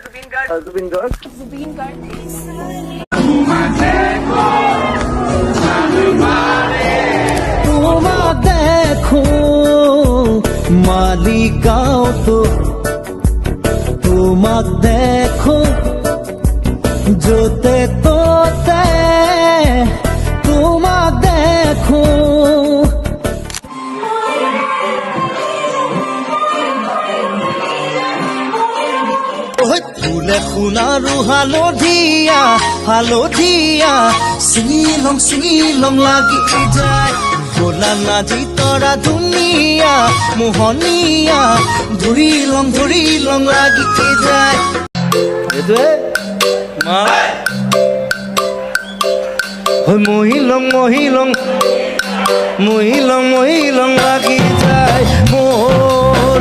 জুবিন গার্গ তোমার দেখো মালিকাও তো তোমাক দেখো जोते तोते তোমাক দেখো ফুলে সোণাৰু হালধীয়া হালধীয়া শ্বিলং শ্বিলং লাগি যায় গোলা নাজি তৰা ধুনীয়া মোহনীয়া ধৰি লং লাগি যায় এইটোৱে মহিলং মহিলং মহিলং মহিলং লাগি যায় মোৰ